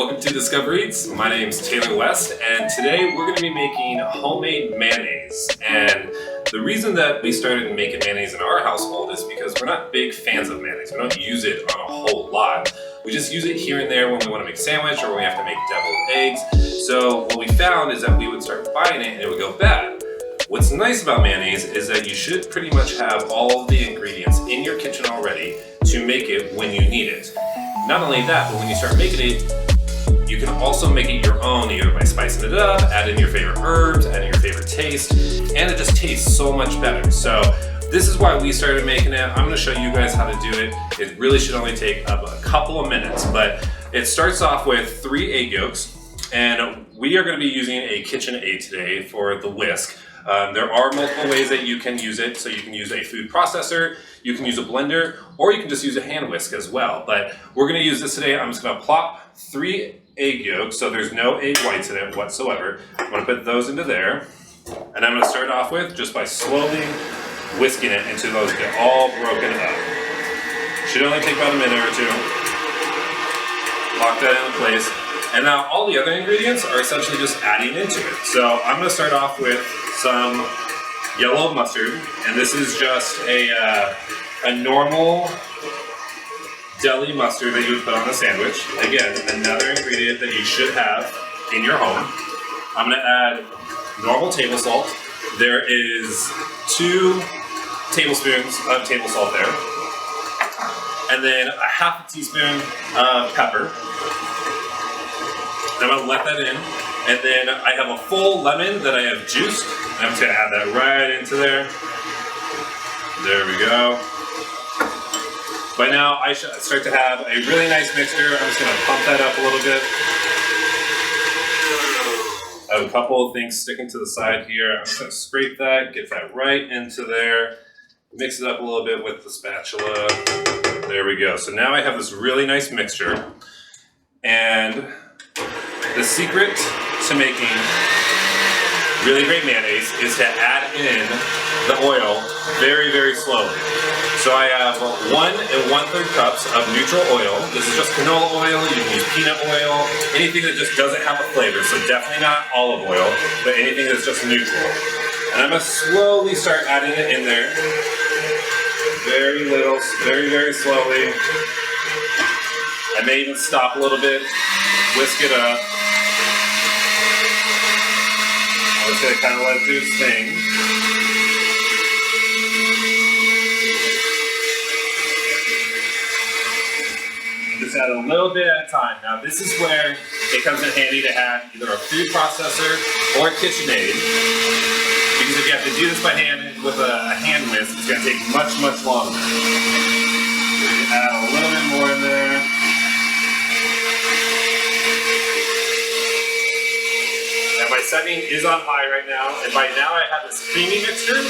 welcome to Discover Eats. My name's Taylor West, and today we're going to be making homemade mayonnaise. And the reason that we started making mayonnaise in our household is because we're not big fans of mayonnaise. We don't use it on a whole lot. We just use it here and there when we want to make a sandwich or when we have to make deviled eggs. So what we found is that we would start buying it and it would go bad. What's nice about mayonnaise is that you should pretty much have all of the ingredients in your kitchen already to make it when you need it. Not only that, but when you start making it, you can also make it your own, either by spicing it up, add in your favorite herbs, add in your favorite taste, and it just tastes so much better. So this is why we started making it. I'm gonna show you guys how to do it. It really should only take up a couple of minutes, but it starts off with 3 egg yolks, and we are gonna be using a KitchenAid today for the whisk. There are multiple ways that you can use it. So you can use a food processor, you can use a blender, or you can just use a hand whisk as well. But we're gonna use this today. I'm just gonna plop 3 egg yolks, so there's no egg whites in it whatsoever. I'm gonna put those into there. And I'm gonna start off with just by slowly whisking it until those get all broken up. Should only take about a minute or two. Lock that into place. And now all the other ingredients are essentially just adding into it. So I'm gonna start off with some yellow mustard, and this is just a normal deli mustard that you would put on a sandwich. Again, another ingredient that you should have in your home. I'm gonna add normal table salt. There is 2 tablespoons of table salt there. And then a half a teaspoon of pepper. I'm gonna let that in, and then I have a full lemon that I have juiced, and I'm just gonna add that right into there. There we go. By now, I should start to have a really nice mixture. I'm just gonna pump that up a little bit. I have a couple of things sticking to the side here. I'm just gonna scrape that, get that right into there, mix it up a little bit with the spatula. There we go. So now I have this really nice mixture, and the secret to making really great mayonnaise is to add in the oil very, very slowly. So I have 1 1/3 cups of neutral oil. This is just canola oil. You can use peanut oil, anything that just doesn't have a flavor. So definitely not olive oil, but anything that's just neutral. And I'm gonna slowly start adding it in there. Very little, very, very slowly. I may even stop a little bit, whisk it up. I'm just gonna kind of let it do its thing. Just add a little bit at a time. Now this is where it comes in handy to have either a food processor or a KitchenAid. Because if you have to do this by hand with a hand whisk, it's gonna take much, much longer. Add a little bit more in there. My setting is on high right now, and by now I have this creamy mixture.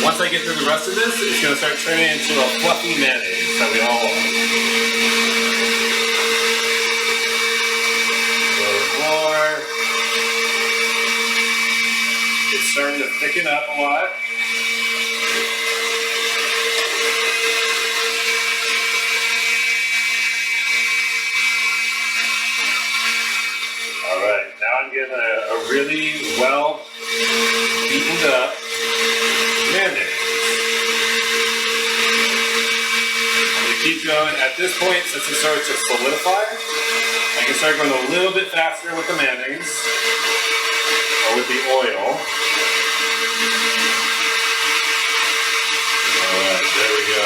Once I get through the rest of this, it's going to start turning into a fluffy mayonnaise that we all want. A little more. It's starting to thicken up a lot. I'm getting a really well beaten up mayonnaise. I'm going to keep going. At this point, since it starts to solidify, I can start going a little bit faster with the mayonnaise or with the oil. Alright, there we go.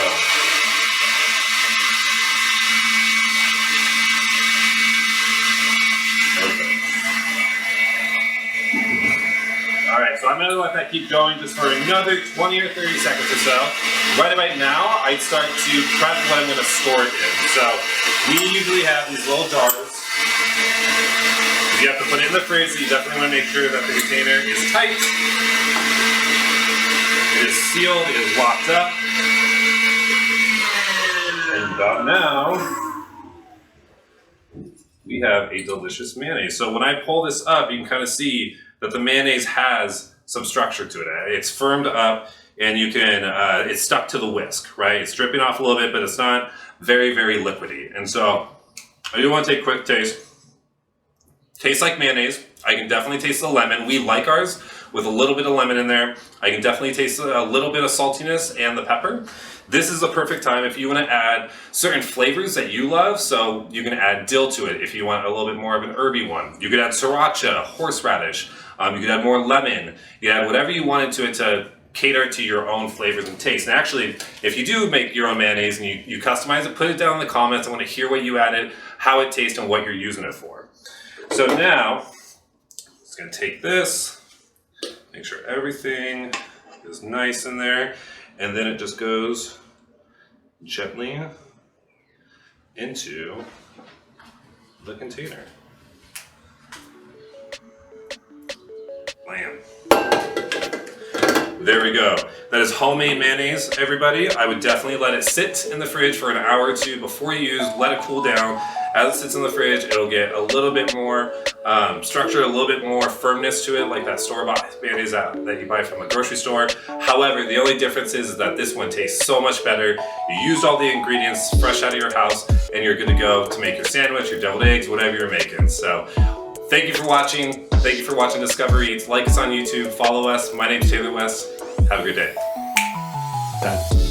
Alright, so I'm going to let that keep going just for another 20 or 30 seconds or so. Right about now, I'd start to prep what I'm going to store it in. So, we usually have these little jars. If you have to put it in the fridge, so you definitely want to make sure that the container is tight. It is sealed, it is locked up. And about now, we have a delicious mayonnaise. So when I pull this up, you can kind of see that the mayonnaise has some structure to it. It's firmed up, and you can, it's stuck to the whisk, right? It's dripping off a little bit, but it's not very, very liquidy. And so I do want to take a quick taste. Tastes like mayonnaise. I can definitely taste the lemon. We like ours with a little bit of lemon in there. I can definitely taste a little bit of saltiness and the pepper. This is the perfect time if you want to add certain flavors that you love. So you can add dill to it if you want a little bit more of an herby one. You could add sriracha, horseradish. You could add more lemon. You could add whatever you want into it to cater to your own flavors and tastes. And actually, if you do make your own mayonnaise and you customize it, put it down in the comments. I want to hear what you added, how it tastes, and what you're using it for. So now, I'm just going to take this, make sure everything is nice in there, and then it just goes gently into the container. Bam. There we go. That is homemade mayonnaise, everybody. I would definitely let it sit in the fridge for an hour or two before you use. Let it cool down. As it sits in the fridge, it'll get a little bit more structure, a little bit more firmness to it, like that store-bought mayonnaise that you buy from a grocery store. However, the only difference is that this one tastes so much better. You used all the ingredients fresh out of your house, and you're good to go to make your sandwich, your deviled eggs, whatever you're making. So thank you for watching. Thank you for watching Discover Eats. Like us on YouTube, follow us. My name's Taylor West. Have a good day. Done.